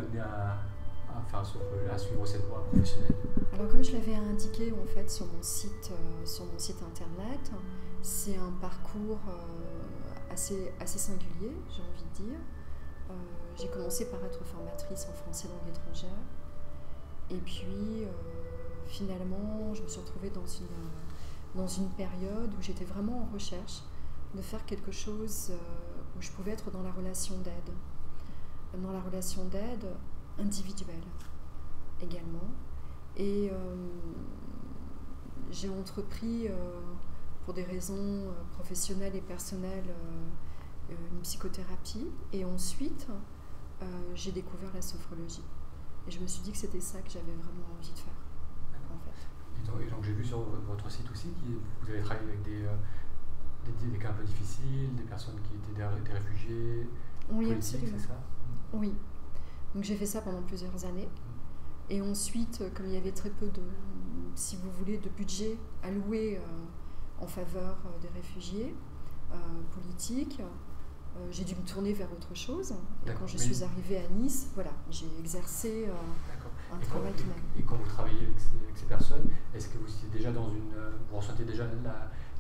vous a amené à suivre cette voie professionnelle? Alors comme je l'avais indiqué en fait sur mon site internet, c'est un parcours assez singulier, j'ai envie de dire. J'ai commencé par être formatrice en français langue étrangère. Et puis, finalement, je me suis retrouvée dans une période où j'étais vraiment en recherche de faire quelque chose où je pouvais être dans la relation d'aide. Dans la relation d'aide individuelle également. Et j'ai entrepris, pour des raisons professionnelles et personnelles, une psychothérapie. Et ensuite, j'ai découvert la sophrologie. Et je me suis dit que c'était ça que j'avais vraiment envie de faire, en fait. Et donc j'ai vu sur votre site aussi que vous avez travaillé avec des cas un peu difficiles, des personnes qui étaient des réfugiés politiques, c'est ça? Oui. Donc j'ai fait ça pendant plusieurs années. Et ensuite, comme il y avait très peu si vous voulez, de budget alloué en faveur des réfugiés politiques, j'ai dû me tourner vers autre chose. Et quand je suis arrivée à Nice, voilà, j'ai exercé un travail qui m'a... Et quand vous travaillez avec ces personnes, est-ce que vous ressentez déjà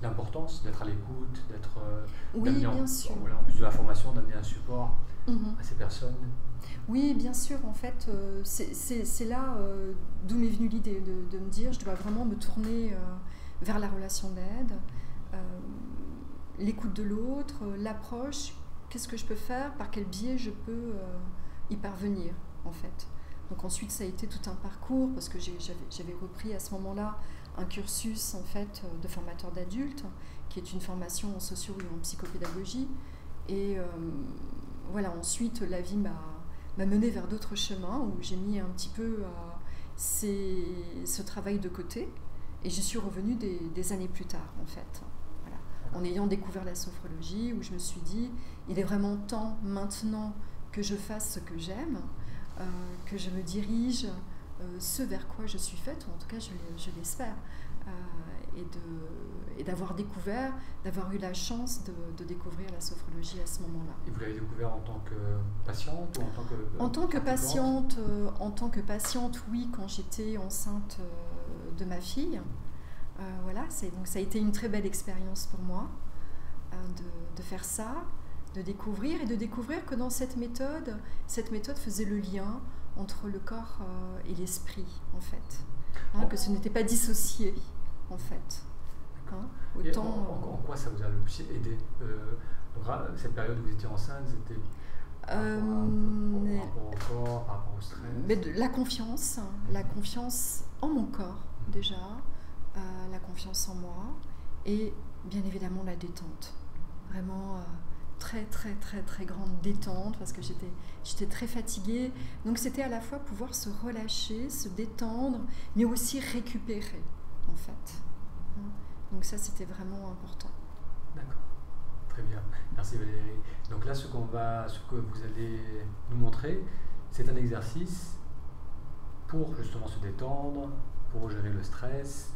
l'importance d'être à l'écoute, oui, bien sûr. En plus de la formation, d'amener un support à ces personnes? Oui, bien sûr. En fait, c'est là d'où m'est venue l'idée de me dire je dois vraiment me tourner vers la relation d'aide, l'écoute de l'autre, l'approche. Qu'est-ce que je peux faire? Par quel biais je peux y parvenir, en fait? Donc ensuite, ça a été tout un parcours parce que j'avais repris à ce moment-là un cursus en fait de formateur d'adultes, qui est une formation en socio et en psychopédagogie. Et voilà, ensuite, la vie m'a menée vers d'autres chemins où j'ai mis un petit peu ce travail de côté. Et j'y suis revenue des années plus tard, en fait. Voilà. En ayant découvert la sophrologie, où je me suis dit, il est vraiment temps maintenant que je fasse ce que j'aime, que je me dirige ce vers quoi je suis faite, ou en tout cas je l'espère, et d'avoir découvert, d'avoir eu la chance de découvrir la sophrologie à ce moment-là. Et vous l'avez découvert en tant que patiente ou en tant que En tant que patiente, oui, quand j'étais enceinte de ma fille. Voilà, donc ça a été une très belle expérience pour moi de faire ça, de découvrir que dans cette méthode faisait le lien entre le corps et l'esprit, en fait. Que ce n'était pas dissocié, en fait. Autant, en quoi ça vous a le plus aidé cette période où vous étiez enceinte, c'était par rapport au corps, par rapport au stress? Mais la confiance en mon corps, déjà, la confiance en moi, et bien évidemment la détente. Vraiment très très très très grande détente parce que j'étais très fatiguée. Donc c'était à la fois pouvoir se relâcher, se détendre, mais aussi récupérer, en fait. Donc ça, c'était vraiment important. D'accord, très bien. Merci Valérie. Donc là, ce que vous allez nous montrer, c'est un exercice pour justement se détendre, pour gérer le stress.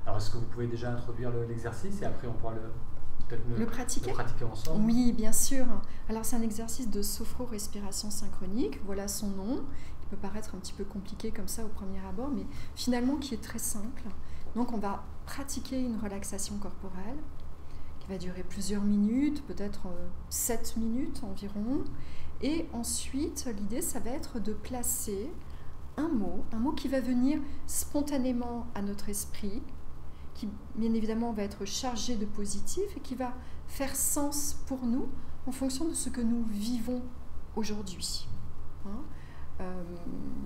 Alors, est-ce que vous pouvez déjà introduire l'exercice et après on pourra peut-être le pratiquer ensemble? Oui, bien sûr. Alors, c'est un exercice de sophro-respiration synchronique. Voilà son nom. Il peut paraître un petit peu compliqué comme ça au premier abord, mais finalement qui est très simple. Donc, on va pratiquer une relaxation corporelle qui va durer plusieurs minutes, peut-être 7 minutes environ. Et ensuite, l'idée, ça va être de placer un mot qui va venir spontanément à notre esprit, qui bien évidemment va être chargé de positif et qui va faire sens pour nous en fonction de ce que nous vivons aujourd'hui.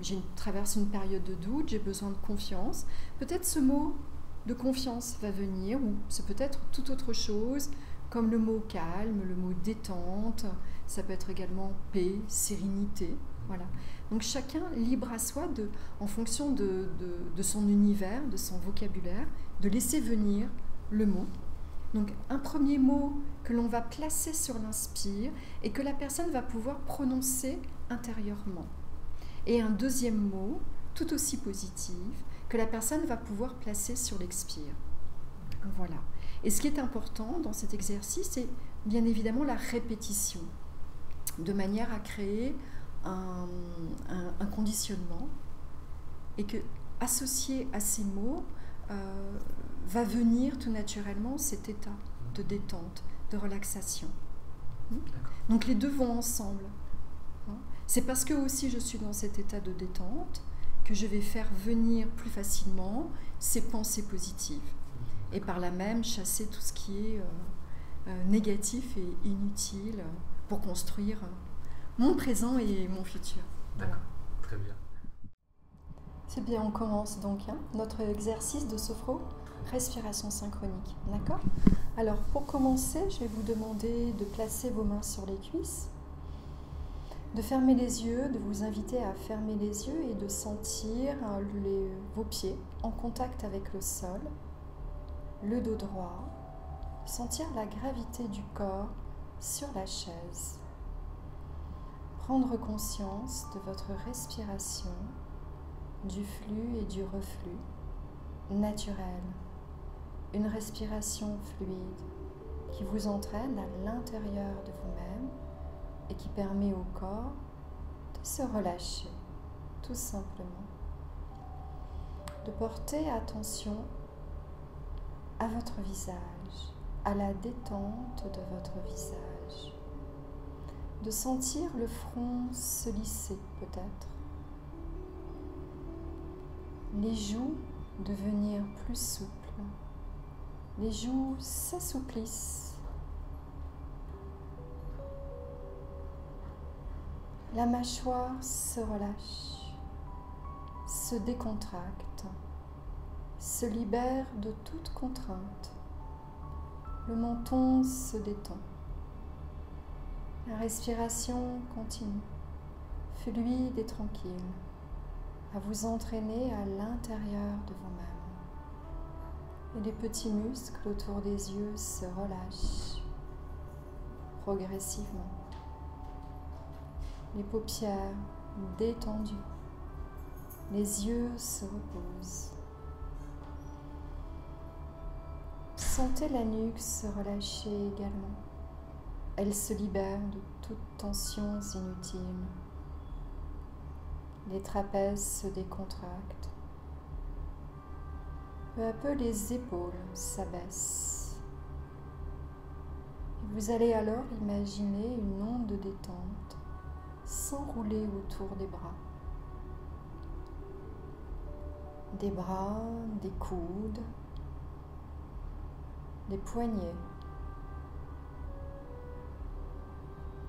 J'ai traversé une période de doute, j'ai besoin de confiance. Peut-être ce mot de confiance va venir, ou c'est peut-être toute autre chose, comme le mot calme, le mot détente, ça peut être également paix, sérénité. Voilà. Donc chacun libre à soi, en fonction de son univers, de son vocabulaire, de laisser venir le mot. Donc un premier mot que l'on va placer sur l'inspire et que la personne va pouvoir prononcer intérieurement. Et un deuxième mot, tout aussi positif, que la personne va pouvoir placer sur l'expire. Voilà. Et ce qui est important dans cet exercice, c'est bien évidemment la répétition, de manière à créer un conditionnement, et que, associé à ces mots, va venir tout naturellement cet état de détente, de relaxation. Donc les deux vont ensemble. C'est parce que aussi je suis dans cet état de détente que je vais faire venir plus facilement ces pensées positives et par là même chasser tout ce qui est négatif et inutile pour construire mon présent et mon futur. D'accord, très bien. C'est bien, on commence donc notre exercice de sophro, respiration synchronique. D'accord ? Alors pour commencer, je vais vous demander de placer vos mains sur les cuisses, de fermer les yeux, de vous inviter à fermer les yeux et de sentir vos pieds en contact avec le sol, le dos droit, sentir la gravité du corps sur la chaise. Prendre conscience de votre respiration, du flux et du reflux naturel. Une respiration fluide qui vous entraîne à l'intérieur de vous-même et qui permet au corps de se relâcher, tout simplement. De porter attention à votre visage, à la détente de votre visage. De sentir le front se lisser peut-être. Les joues devenir plus souples. Les joues s'assouplissent. La mâchoire se relâche, se décontracte, se libère de toute contrainte. Le menton se détend. La respiration continue, fluide et tranquille, à vous entraîner à l'intérieur de vous-même. Et les petits muscles autour des yeux se relâchent progressivement. Les paupières détendues, les yeux se reposent. Sentez la nuque se relâcher également. Elle se libère de toutes tensions inutiles. Les trapèzes se décontractent. Peu à peu, les épaules s'abaissent. Vous allez alors imaginer une onde de détente s'enrouler autour des bras. Des bras, des coudes, des poignets.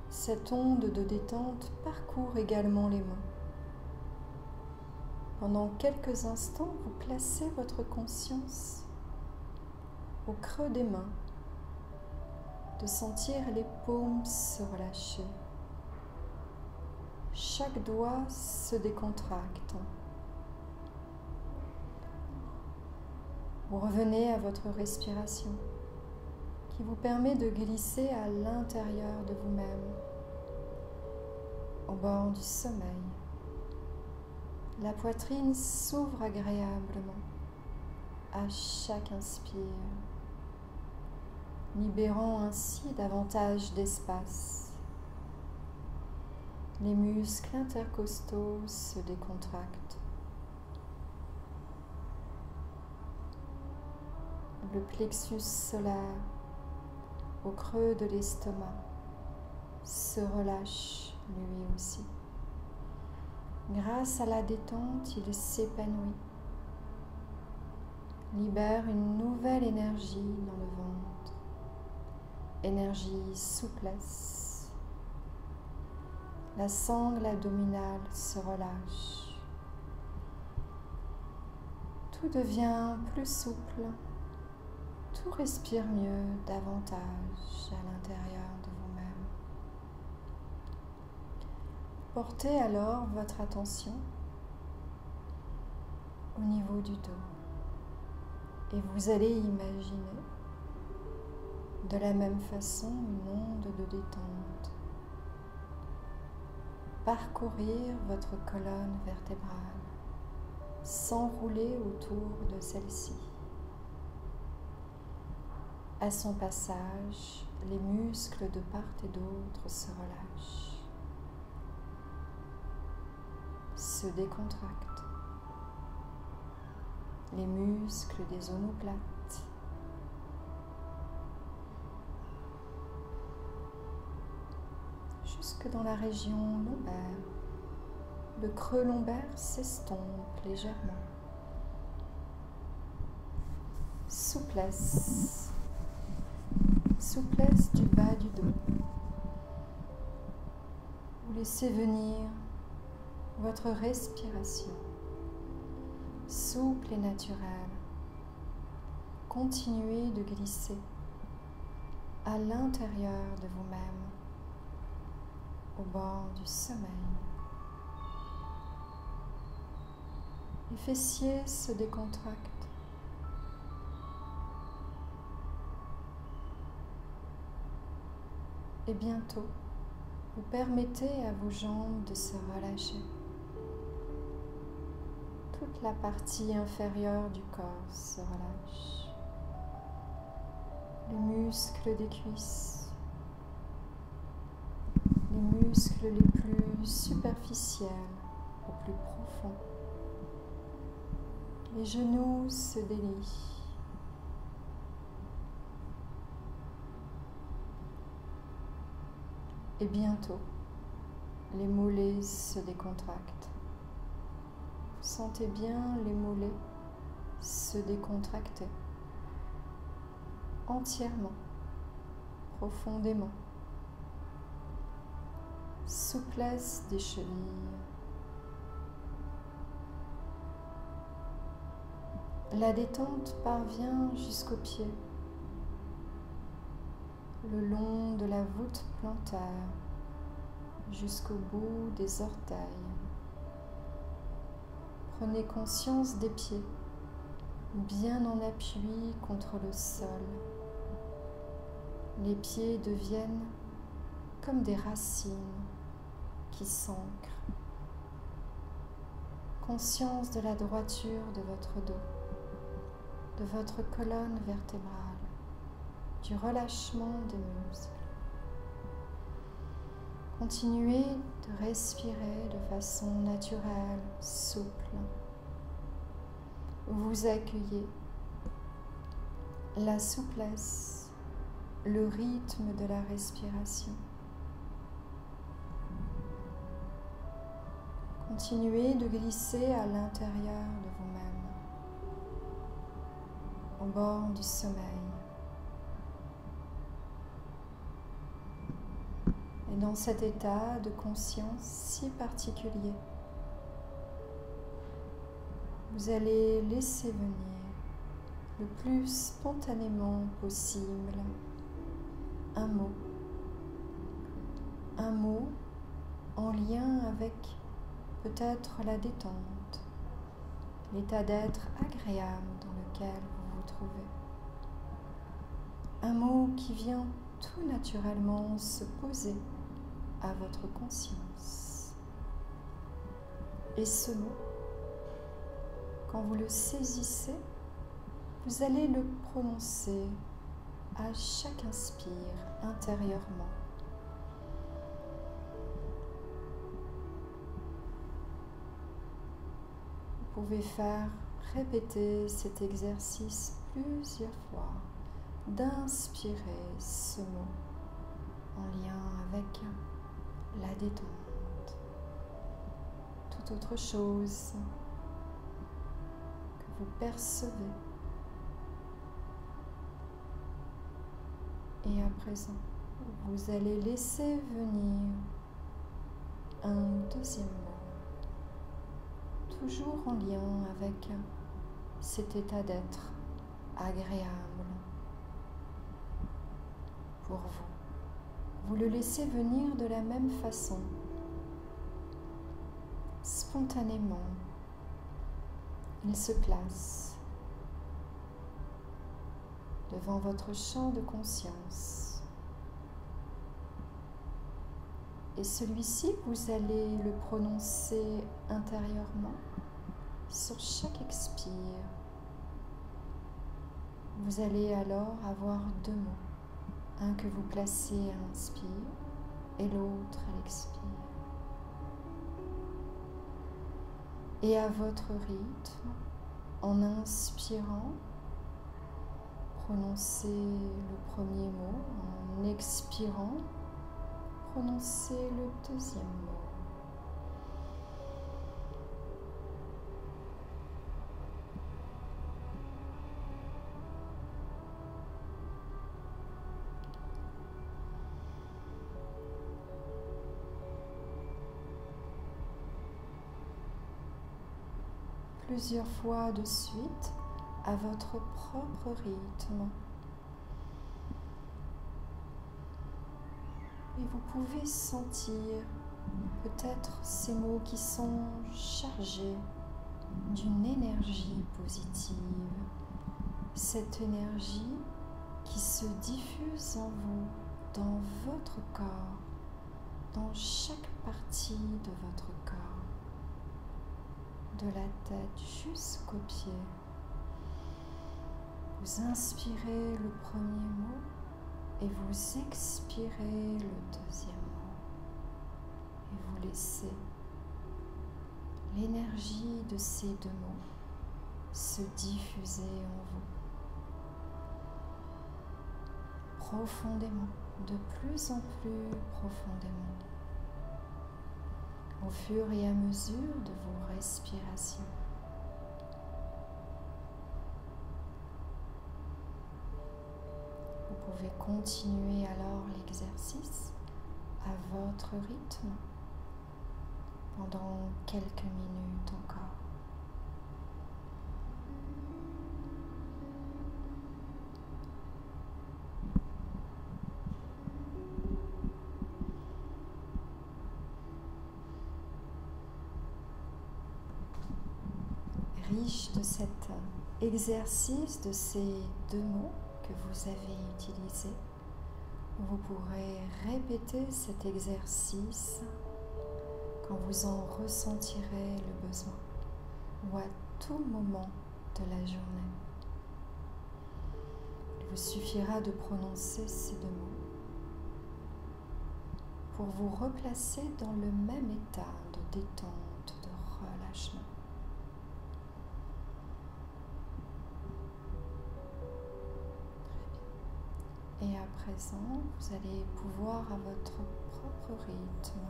Cette onde de détente parcourt également les mains. Pendant quelques instants, vous placez votre conscience au creux des mains, de sentir les paumes se relâcher. Chaque doigt se décontracte. Vous revenez à votre respiration qui vous permet de glisser à l'intérieur de vous-même, au bord du sommeil. La poitrine s'ouvre agréablement à chaque inspire, libérant ainsi davantage d'espace. Les muscles intercostaux se décontractent. Le plexus solaire au creux de l'estomac se relâche lui aussi. Grâce à la détente, il s'épanouit, libère une nouvelle énergie dans le ventre, énergie souplesse. La sangle abdominale se relâche. Tout devient plus souple, tout respire mieux davantage à l'intérieur de vous-même. Portez alors votre attention au niveau du dos et vous allez imaginer de la même façon une onde de détente parcourir votre colonne vertébrale, s'enrouler autour de celle-ci. À son passage, les muscles de part et d'autre se relâchent. se décontractent. Les muscles des omoplates. Jusque dans la région lombaire. Le creux lombaire s'estompe légèrement. Souplesse. Souplesse du bas du dos. Vous laissez venir votre respiration, souple et naturelle. Continuez de glisser à l'intérieur de vous-même, au bord du sommeil. Les fessiers se décontractent. Et bientôt, vous permettez à vos jambes de se relâcher. Toute la partie inférieure du corps se relâche. Les muscles des cuisses, les muscles les plus superficiels aux plus profonds. Les genoux se délient. Et bientôt, les mollets se décontractent. Sentez bien les mollets se décontracter entièrement, profondément. Souplesse des chevilles. La détente parvient jusqu'aux pieds, le long de la voûte plantaire, jusqu'au bout des orteils. Prenez conscience des pieds, bien en appui contre le sol. Les pieds deviennent comme des racines qui s'ancrent. Conscience de la droiture de votre dos, de votre colonne vertébrale, du relâchement des muscles. Continuez de respirer de façon naturelle, souple. Vous accueillez la souplesse, le rythme de la respiration. Continuez de glisser à l'intérieur de vous-même, au bord du sommeil. Et dans cet état de conscience si particulier, vous allez laisser venir le plus spontanément possible un mot en lien avec peut-être la détente, l'état d'être agréable dans lequel vous vous trouvez. Un mot qui vient tout naturellement se poser à votre conscience. Et ce mot, quand vous le saisissez, vous allez le prononcer à chaque inspire intérieurement. Vous pouvez faire répéter cet exercice plusieurs fois, d'inspirer ce mot en lien avec la détente. Toute autre chose que vous percevez. Et à présent, vous allez laisser venir un deuxième mot, toujours en lien avec cet état d'être agréable pour vous. Vous le laissez venir de la même façon, spontanément. Il se place devant votre champ de conscience. Et celui-ci, vous allez le prononcer intérieurement sur chaque expire. Vous allez alors avoir deux mots. Un que vous placez à l'inspire et l'autre à l'expire. Et à votre rythme, en inspirant, prononcez le premier mot. En expirant, prononcez le deuxième mot. Plusieurs fois de suite à votre propre rythme. Et vous pouvez sentir peut-être ces mots qui sont chargés d'une énergie positive. Cette énergie qui se diffuse en vous, dans votre corps, dans chaque partie de votre corps. De la tête jusqu'aux pieds. Vous inspirez le premier mot et vous expirez le deuxième mot. Et vous laissez l'énergie de ces deux mots se diffuser en vous. Profondément, de plus en plus profondément. Au fur et à mesure de vos respirations. Vous pouvez continuer alors l'exercice à votre rythme pendant quelques minutes encore. Riche de cet exercice, de ces deux mots que vous avez utilisés, vous pourrez répéter cet exercice quand vous en ressentirez le besoin ou à tout moment de la journée. Il vous suffira de prononcer ces deux mots pour vous replacer dans le même état de détente, de relâchement. Et à présent, vous allez pouvoir à votre propre rythme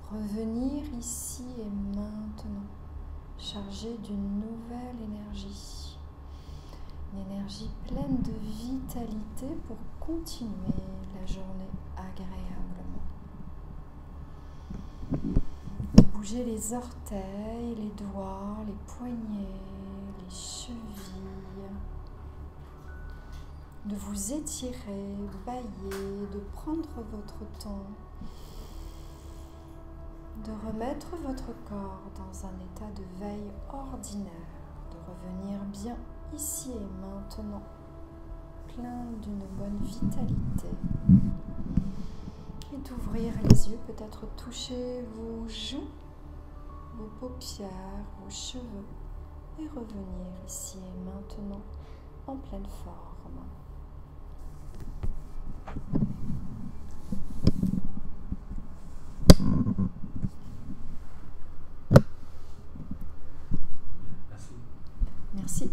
revenir ici et maintenant, chargé d'une nouvelle énergie. Une énergie pleine de vitalité pour continuer la journée agréablement. Bougez les orteils, les doigts, les poignets, les chevilles. De vous étirer, bâiller, de prendre votre temps, de remettre votre corps dans un état de veille ordinaire, de revenir bien ici et maintenant, plein d'une bonne vitalité, et d'ouvrir les yeux, peut-être toucher vos joues, vos paupières, vos cheveux, et revenir ici et maintenant en pleine forme. Merci. Merci.